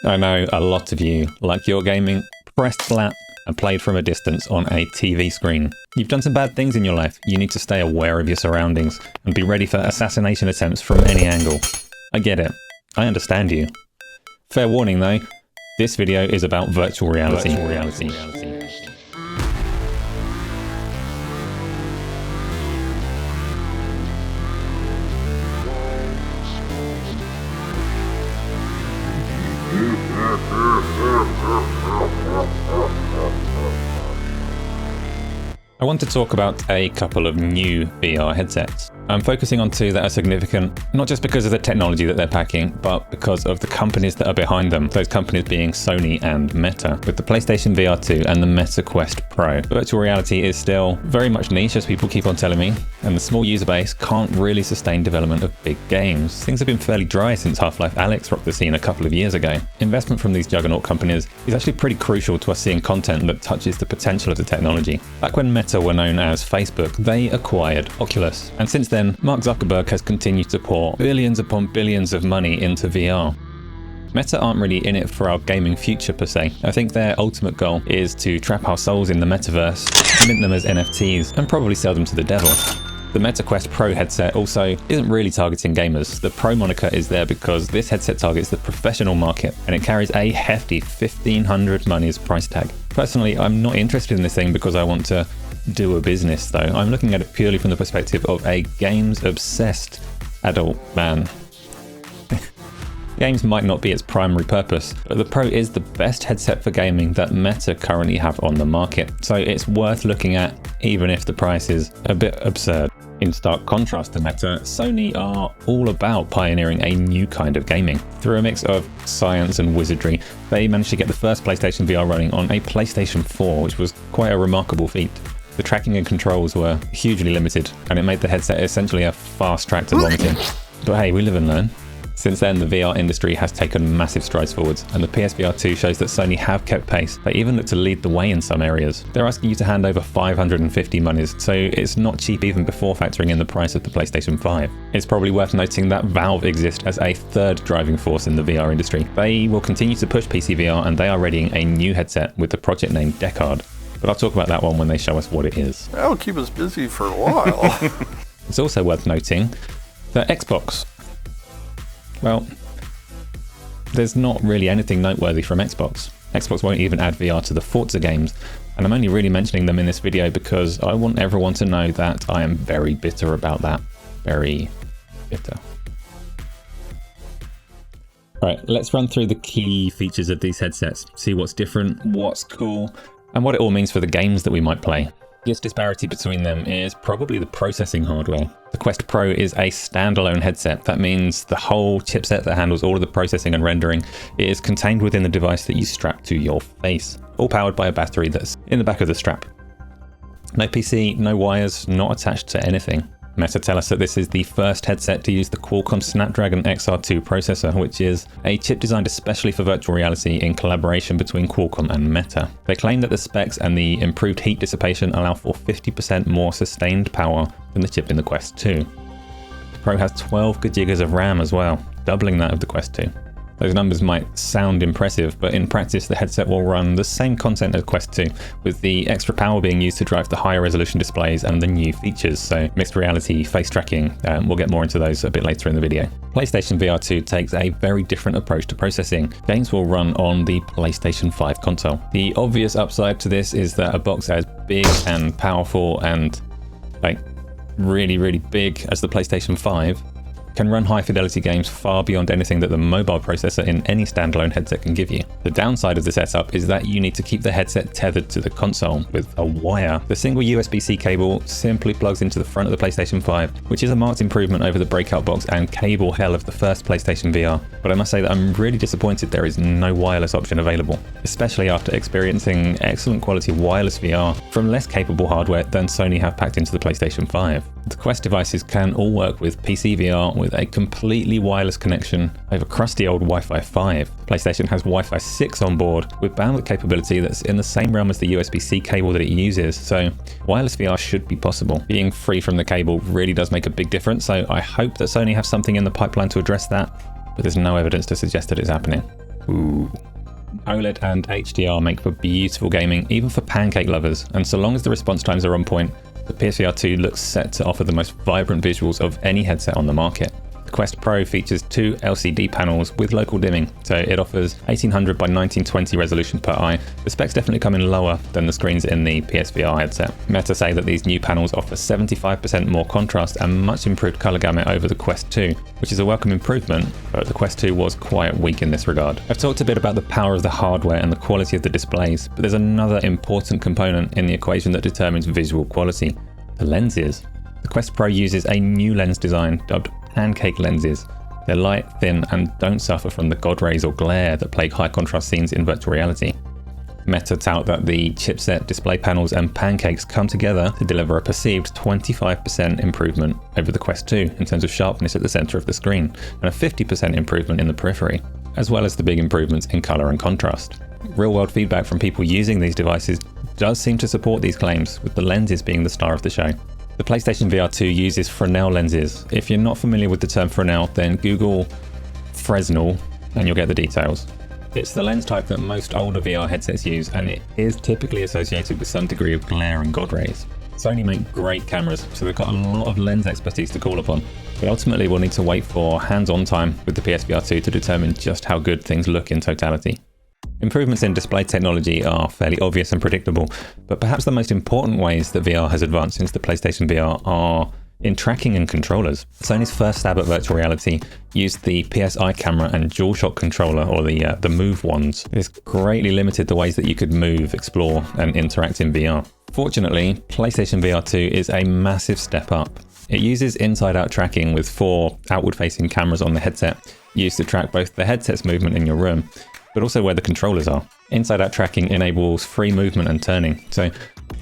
I know a lot of you like your gaming pressed flat and played from a distance on a TV screen. You've done some bad things in your life. You need to stay aware of your surroundings and be ready for assassination attempts from any angle. I get it. I understand you. Fair warning though, this video is about virtual reality. I want to talk about a couple of new VR headsets. I'm focusing on two that are significant, not just because of the technology that they're packing, but because of the companies that are behind them. Those companies being Sony and Meta, with the PlayStation VR 2 and the Meta Quest Pro. Virtual reality is still very much niche, as people keep on telling me, and the small user base can't really sustain development of big games. Things have been fairly dry since Half-Life Alyx rocked the scene a couple of years ago. Investment from these juggernaut companies is actually pretty crucial to us seeing content that touches the potential of the technology. Back when Meta were known as Facebook, they acquired Oculus, and since then, Mark Zuckerberg has continued to pour billions upon billions of money into VR. Meta aren't really in it for our gaming future per se. I think their ultimate goal is to trap our souls in the metaverse, mint them as NFTs, and probably sell them to the devil. The Meta Quest Pro headset also isn't really targeting gamers. The Pro moniker is there because this headset targets the professional market, and it carries a hefty 1,500 monies price tag. Personally, I'm not interested in this thing because I want to do a business though. I'm looking at it purely from the perspective of a games-obsessed adult man. Games might not be its primary purpose, but the Pro is the best headset for gaming that Meta currently have on the market, so it's worth looking at even if the price is a bit absurd. In stark contrast to Meta, Sony are all about pioneering a new kind of gaming. Through a mix of science and wizardry, they managed to get the first PlayStation VR running on a PlayStation 4, which was quite a remarkable feat. The tracking and controls were hugely limited, and it made the headset essentially a fast track to vomiting. But hey, we live and learn. Since then, the VR industry has taken massive strides forwards, and the PSVR 2 shows that Sony have kept pace. They even look to lead the way in some areas. They're asking you to hand over 550 monies, so it's not cheap even before factoring in the price of the PlayStation 5. It's probably worth noting that Valve exists as a third driving force in the VR industry. They will continue to push PC VR, and they are readying a new headset with the project name Decard. But I'll talk about that one when they show us what it is. That'll keep us busy for a while. It's also worth noting that Xbox, well, there's not really anything noteworthy from Xbox. Xbox won't even add VR to the Forza games, and I'm only really mentioning them in this video because I want everyone to know that I am very bitter about that. Very bitter. Right, let's run through the key features of these headsets, see what's different, what's cool, and what it all means for the games that we might play. The biggest disparity between them is probably the processing hardware. The Quest Pro is a standalone headset. That means the whole chipset that handles all of the processing and rendering is contained within the device that you strap to your face, all powered by a battery that's in the back of the strap. No PC, no wires, not attached to anything. Meta tell us that this is the first headset to use the Qualcomm Snapdragon XR2 processor, which is a chip designed especially for virtual reality in collaboration between Qualcomm and Meta. They claim that the specs and the improved heat dissipation allow for 50% more sustained power than the chip in the Quest 2. The Pro has 12 GB of RAM as well, doubling that of the Quest 2. Those numbers might sound impressive, but in practice the headset will run the same content as Quest 2, with the extra power being used to drive the higher resolution displays and the new features, so mixed reality, face tracking, we'll get more into those a bit later in the video. PlayStation VR 2 takes a very different approach to processing. Games will run on the PlayStation 5 console. The obvious upside to this is that a box as big and powerful and like really big as the PlayStation 5 can run high-fidelity games far beyond anything that the mobile processor in any standalone headset can give you. The downside of the setup is that you need to keep the headset tethered to the console with a wire. The single USB-C cable simply plugs into the front of the PlayStation 5, which is a marked improvement over the breakout box and cable hell of the first PlayStation VR. But I must say that I'm really disappointed there is no wireless option available, especially after experiencing excellent quality wireless VR from less capable hardware than Sony have packed into the PlayStation 5. The Quest devices can all work with PC VR with a completely wireless connection over crusty old Wi-Fi 5. PlayStation has Wi-Fi 6 on board with bandwidth capability that's in the same realm as the USB-C cable that it uses, so wireless VR should be possible. Being free from the cable really does make a big difference, so I hope that Sony have something in the pipeline to address that, but there's no evidence to suggest that it's happening. Ooh. OLED and HDR make for beautiful gaming, even for pancake lovers, and so long as the response times are on point, the PSVR 2 looks set to offer the most vibrant visuals of any headset on the market. The Quest Pro features 2 LCD panels with local dimming, so it offers 1800 by 1920 resolution per eye. The specs definitely come in lower than the screens in the PSVR headset. Meta say that these new panels offer 75% more contrast and much improved colour gamut over the Quest 2, which is a welcome improvement, but the Quest 2 was quite weak in this regard. I've talked a bit about the power of the hardware and the quality of the displays, but there's another important component in the equation that determines visual quality: the lenses. The Quest Pro uses a new lens design dubbed pancake lenses. They're light, thin, and don't suffer from the God rays or glare that plague high contrast scenes in virtual reality. Meta tout that the chipset, display panels, and pancakes come together to deliver a perceived 25% improvement over the Quest 2 in terms of sharpness at the center of the screen, and a 50% improvement in the periphery, as well as the big improvements in color and contrast. Real-world feedback from people using these devices does seem to support these claims, with the lenses being the star of the show. The PlayStation VR 2 uses Fresnel lenses. If you're not familiar with the term Fresnel, then Google Fresnel and you'll get the details. It's the lens type that most older VR headsets use, and it is typically associated with some degree of glare and God rays. Sony make great cameras, so they've got a lot of lens expertise to call upon, but ultimately we'll need to wait for hands-on time with the PSVR 2 to determine just how good things look in totality. Improvements in display technology are fairly obvious and predictable, but perhaps the most important ways that VR has advanced since the PlayStation VR are in tracking and controllers. Sony's first stab at virtual reality used the PSI camera and DualShock controller, or the Move ones. This greatly limited the ways that you could move, explore, and interact in VR. Fortunately, PlayStation VR 2 is a massive step up. It uses inside-out tracking with 4 outward-facing cameras on the headset, used to track both the headset's movement in your room, but also where the controllers are. Inside-out tracking enables free movement and turning. So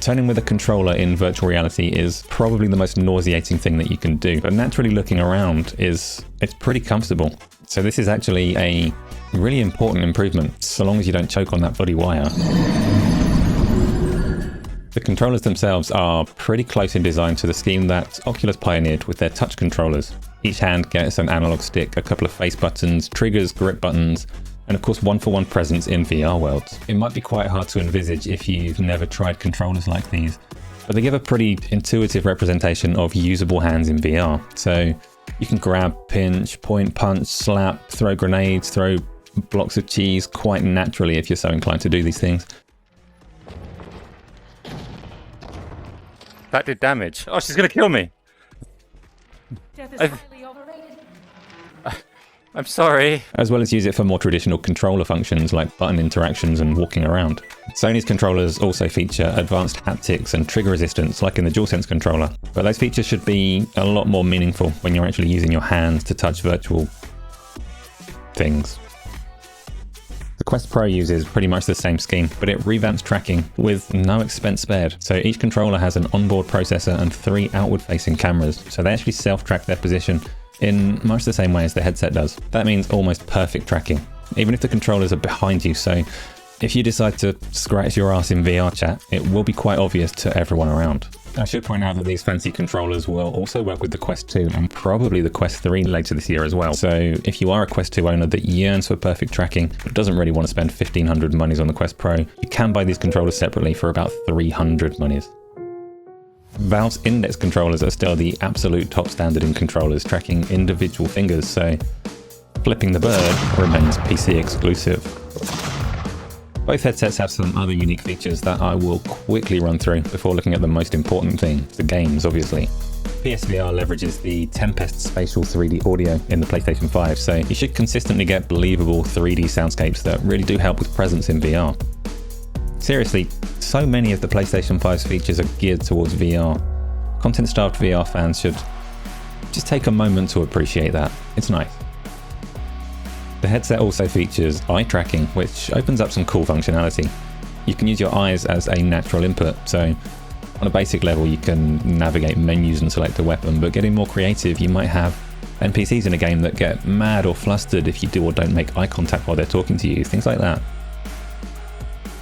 turning with a controller in virtual reality is probably the most nauseating thing that you can do. But naturally looking around it's pretty comfortable. So this is actually a really important improvement, so long as you don't choke on that bloody wire. The controllers themselves are pretty close in design to the scheme that Oculus pioneered with their touch controllers. Each hand gets an analog stick, a couple of face buttons, triggers, grip buttons, and of course one-for-one presence in VR worlds. It might be quite hard to envisage if you've never tried controllers like these, but they give a pretty intuitive representation of usable hands in VR. So you can grab, pinch, point, punch, slap, throw grenades, throw blocks of cheese quite naturally if you're so inclined to do these things. That did damage. Oh, she's gonna kill me. Death is highly overrated. I'm sorry. As well as use it for more traditional controller functions like button interactions and walking around. Sony's controllers also feature advanced haptics and trigger resistance like in the DualSense controller, but those features should be a lot more meaningful when you're actually using your hands to touch virtual things. The Quest Pro uses pretty much the same scheme, but it revamps tracking with no expense spared. So each controller has an onboard processor and 3 outward-facing cameras, so they actually self-track their position in much the same way as the headset does. That means almost perfect tracking, even if the controllers are behind you, so if you decide to scratch your ass in VR chat, it will be quite obvious to everyone around. I should point out that these fancy controllers will also work with the Quest 2 and probably the Quest 3 later this year as well. So if you are a Quest 2 owner that yearns for perfect tracking but doesn't really want to spend 1,500 monies on the Quest Pro, you can buy these controllers separately for about 300 monies. Valve's index controllers are still the absolute top standard in controllers, tracking individual fingers, so flipping the bird remains PC exclusive. Both headsets have some other unique features that I will quickly run through before looking at the most important thing, the games obviously. PSVR leverages the Tempest spatial 3D audio in the PlayStation 5, so you should consistently get believable 3D soundscapes that really do help with presence in VR. Seriously, so many of the PlayStation 5's features are geared towards VR. Content-starved VR fans should just take a moment to appreciate that. It's nice. The headset also features eye tracking, which opens up some cool functionality. You can use your eyes as a natural input, so on a basic level you can navigate menus and select a weapon, but getting more creative, you might have NPCs in a game that get mad or flustered if you do or don't make eye contact while they're talking to you, things like that.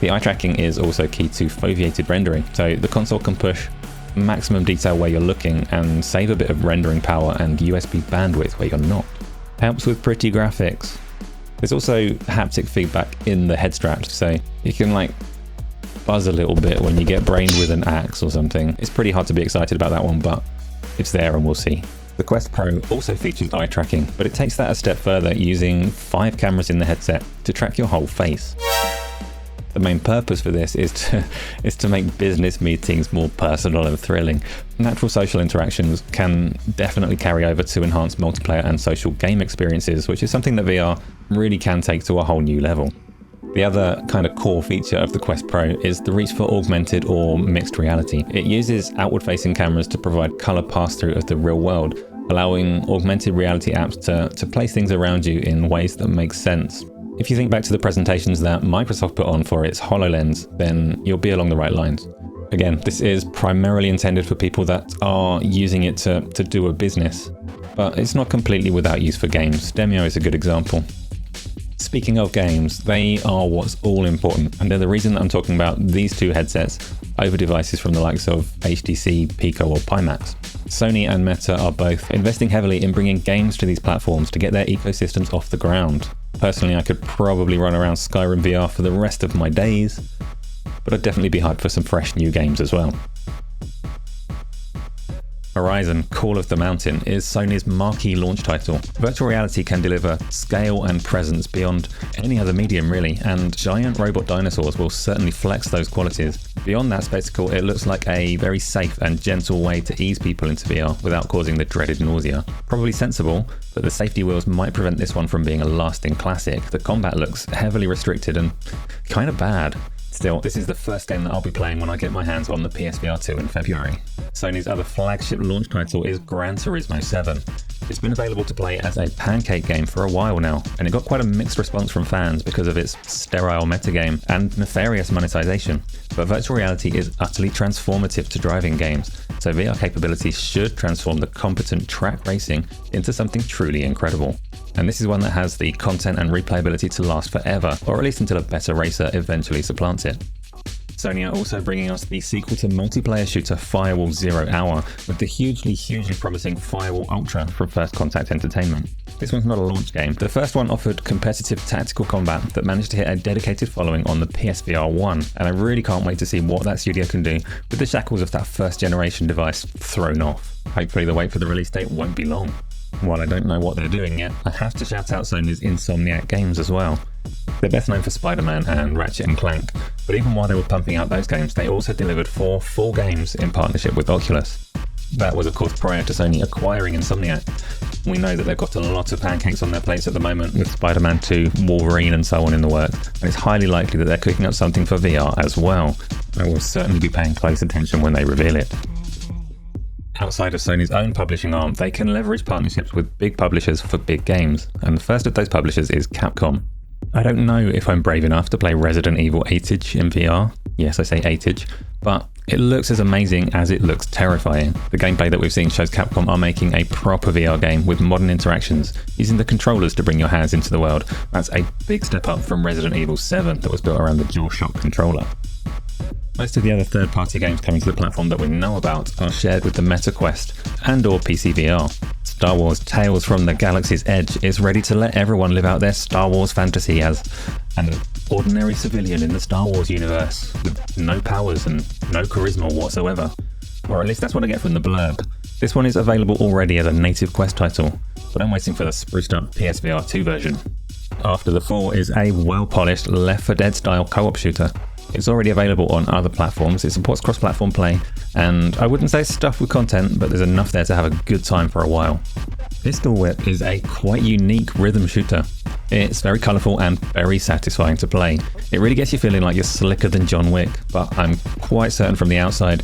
The eye tracking is also key to foveated rendering, so the console can push maximum detail where you're looking and save a bit of rendering power and USB bandwidth where you're not. Helps with pretty graphics. There's also haptic feedback in the head strap, so you can like buzz a little bit when you get brained with an axe or something. It's pretty hard to be excited about that one, but it's there and we'll see. The Quest Pro also features eye tracking, but it takes that a step further using 5 cameras in the headset to track your whole face. The main purpose for this is to make business meetings more personal and thrilling. Natural social interactions can definitely carry over to enhance multiplayer and social game experiences, which is something that VR really can take to a whole new level. The other kind of core feature of the Quest Pro is the reach for augmented or mixed reality. It uses outward-facing cameras to provide color pass-through of the real world, allowing augmented reality apps to place things around you in ways that make sense. If you think back to the presentations that Microsoft put on for its HoloLens, then you'll be along the right lines. Again, this is primarily intended for people that are using it to do a business, but it's not completely without use for games. Demio is a good example. Speaking of games, they are what's all important, and they're the reason that I'm talking about these two headsets over devices from the likes of HTC, Pico or Pimax. Sony and Meta are both investing heavily in bringing games to these platforms to get their ecosystems off the ground. Personally, I could probably run around Skyrim VR for the rest of my days, but I'd definitely be hyped for some fresh new games as well. Horizon Call of the Mountain is Sony's marquee launch title. Virtual reality can deliver scale and presence beyond any other medium really, and giant robot dinosaurs will certainly flex those qualities. Beyond that spectacle, it looks like a very safe and gentle way to ease people into VR without causing the dreaded nausea. Probably sensible, but the safety wheels might prevent this one from being a lasting classic. The combat looks heavily restricted and kind of bad. Still, this is the first game that I'll be playing when I get my hands on the PSVR 2 in February. Sony's other flagship launch title is Gran Turismo 7. It's been available to play as a pancake game for a while now, and it got quite a mixed response from fans because of its sterile metagame and nefarious monetization. But virtual reality is utterly transformative to driving games, so VR capabilities should transform the competent track racing into something truly incredible. And this is one that has the content and replayability to last forever, or at least until a better racer eventually supplants it. Sony are also bringing us the sequel to multiplayer shooter Firewall Zero Hour with the hugely promising Firewall Ultra from First Contact Entertainment. This one's not a launch game. The first one offered competitive tactical combat that managed to hit a dedicated following on the PSVR 1, and I really can't wait to see what that studio can do with the shackles of that first generation device thrown off. Hopefully the wait for the release date won't be long. While I don't know what they're doing yet, I have to shout out Sony's Insomniac games as well. They're best known for Spider-Man and Ratchet & Clank, but even while they were pumping out those games, they also delivered 4 full games in partnership with Oculus. That was of course prior to Sony acquiring Insomniac. We know that they've got a lot of pancakes on their plates at the moment with Spider-Man 2, Wolverine and so on in the works, and it's highly likely that they're cooking up something for VR as well. I will certainly be paying close attention when they reveal it. Outside of Sony's own publishing arm, they can leverage partnerships with big publishers for big games, and the first of those publishers is Capcom. I don't know if I'm brave enough to play Resident Evil 8-age in VR. Yes, I say 8-age, but it looks as amazing as it looks terrifying. The gameplay that we've seen shows Capcom are making a proper VR game with modern interactions, using the controllers to bring your hands into the world. That's a big step up from Resident Evil 7 that was built around the DualShock controller. Most of the other third-party games coming to the platform that we know about are shared with the Meta Quest and/or PC VR. Star Wars Tales from the Galaxy's Edge is ready to let everyone live out their Star Wars fantasy as an ordinary civilian in the Star Wars universe, with no powers and no charisma whatsoever. Or at least that's what I get from the blurb. This one is available already as a native Quest title, but I'm waiting for the spruced up PSVR 2 version. After the Fall is a well-polished Left 4 Dead style co-op shooter. It's already available on other platforms, it supports cross-platform play, and I wouldn't say it's stuffed with content, but there's enough there to have a good time for a while. Pistol Whip is a quite unique rhythm shooter. It's very colourful and very satisfying to play. It really gets you feeling like you're slicker than John Wick, but I'm quite certain from the outside,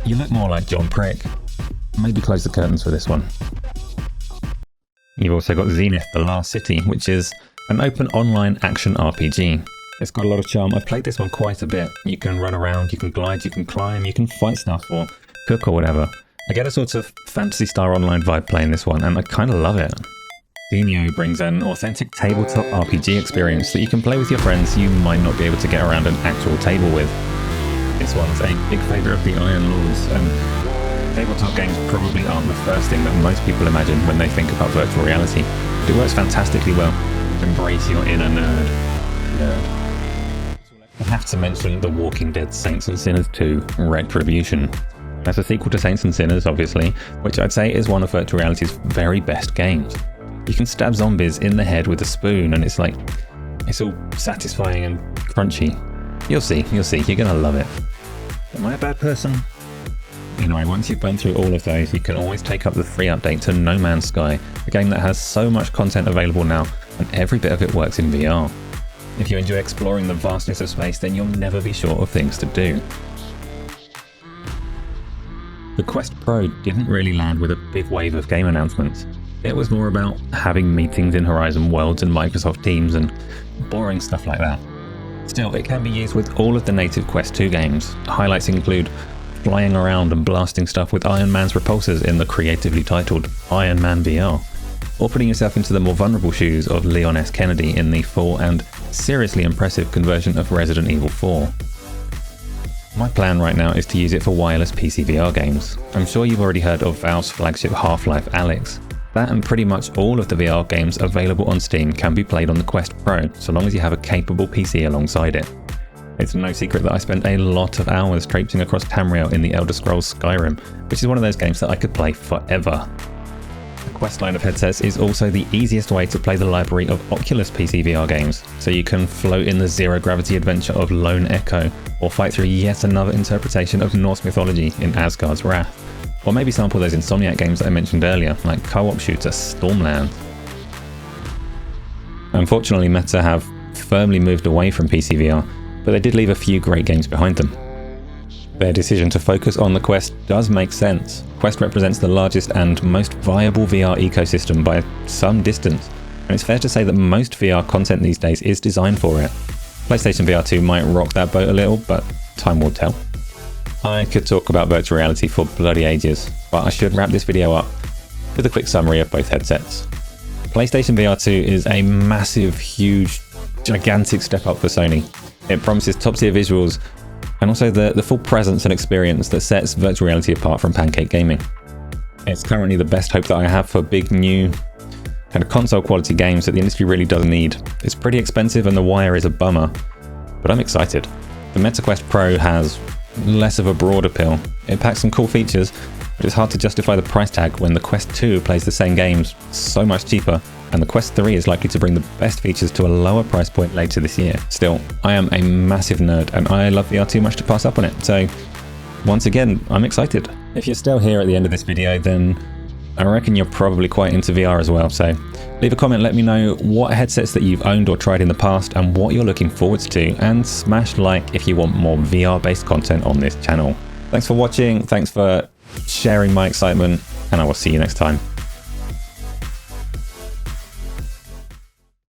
you look more like John Prick. Maybe close the curtains for this one. You've also got Zenith The Last City, which is an open online action RPG. It's got a lot of charm. I've played this one quite a bit. You can run around, you can glide, you can climb, you can fight stuff or cook or whatever. I get a sort of Phantasy Star Online vibe playing this one, and I kind of love it. Demio brings an authentic tabletop RPG experience that you can play with your friends you might not be able to get around an actual table with. This one's a big favourite of the Iron Lords, and tabletop games probably aren't the first thing that most people imagine when they think about virtual reality. But it works fantastically well. Embrace your inner nerd. I have to mention The Walking Dead Saints and Sinners 2 Retribution. That's a sequel to Saints and Sinners, obviously, which I'd say is one of Virtual Reality's very best games. You can stab zombies in the head with a spoon, and it's all satisfying and crunchy. You'll see, you're gonna love it. Am I a bad person? Anyway, once you've been through all of those, you can always take up the free update to No Man's Sky, a game that has so much content available now, and every bit of it works in VR. If you enjoy exploring the vastness of space, then you'll never be short of things to do. The Quest Pro didn't really land with a big wave of game announcements. It was more about having meetings in Horizon Worlds and Microsoft Teams and boring stuff like that. Still, it can be used with all of the native Quest 2 games. Highlights include flying around and blasting stuff with Iron Man's repulsors in the creatively titled Iron Man VR, or putting yourself into the more vulnerable shoes of Leon S. Kennedy in the full and seriously impressive conversion of Resident Evil 4. My plan right now is to use it for wireless PC VR games. I'm sure you've already heard of Valve's flagship Half-Life Alyx. That and pretty much all of the VR games available on Steam can be played on the Quest Pro, so long as you have a capable PC alongside it. It's no secret that I spent a lot of hours traipsing across Tamriel in the Elder Scrolls Skyrim, which is one of those games that I could play forever. The Quest line of headsets is also the easiest way to play the library of Oculus PC VR games, so you can float in the zero-gravity adventure of Lone Echo, or fight through yet another interpretation of Norse mythology in Asgard's Wrath, or maybe sample those Insomniac games that I mentioned earlier, like co-op shooter Stormland. Unfortunately, Meta have firmly moved away from PC VR, but they did leave a few great games behind them. Their decision to focus on the Quest does make sense. Quest represents the largest and most viable VR ecosystem by some distance, and it's fair to say that most VR content these days is designed for it. PlayStation VR 2 might rock that boat a little, but time will tell. I could talk about virtual reality for bloody ages, but I should wrap this video up with a quick summary of both headsets. PlayStation VR 2 is a massive, huge, gigantic step up for Sony. It promises top-tier visuals, and also the full presence and experience that sets virtual reality apart from pancake gaming. It's currently the best hope that I have for big new kind of console quality games that the industry really does need. It's pretty expensive and the wire is a bummer, but I'm excited. The Meta Quest Pro has less of a broad appeal. It packs some cool features, but it's hard to justify the price tag when the Quest 2 plays the same games so much cheaper, and the Quest 3 is likely to bring the best features to a lower price point later this year. Still, I am a massive nerd and I love VR too much to pass up on it, so once again, I'm excited. If you're still here at the end of this video, then I reckon you're probably quite into VR as well, so leave a comment, let me know what headsets that you've owned or tried in the past and what you're looking forwards to, and smash like if you want more VR based content on this channel. Thanks for watching, thanks for sharing my excitement, and I will see you next time.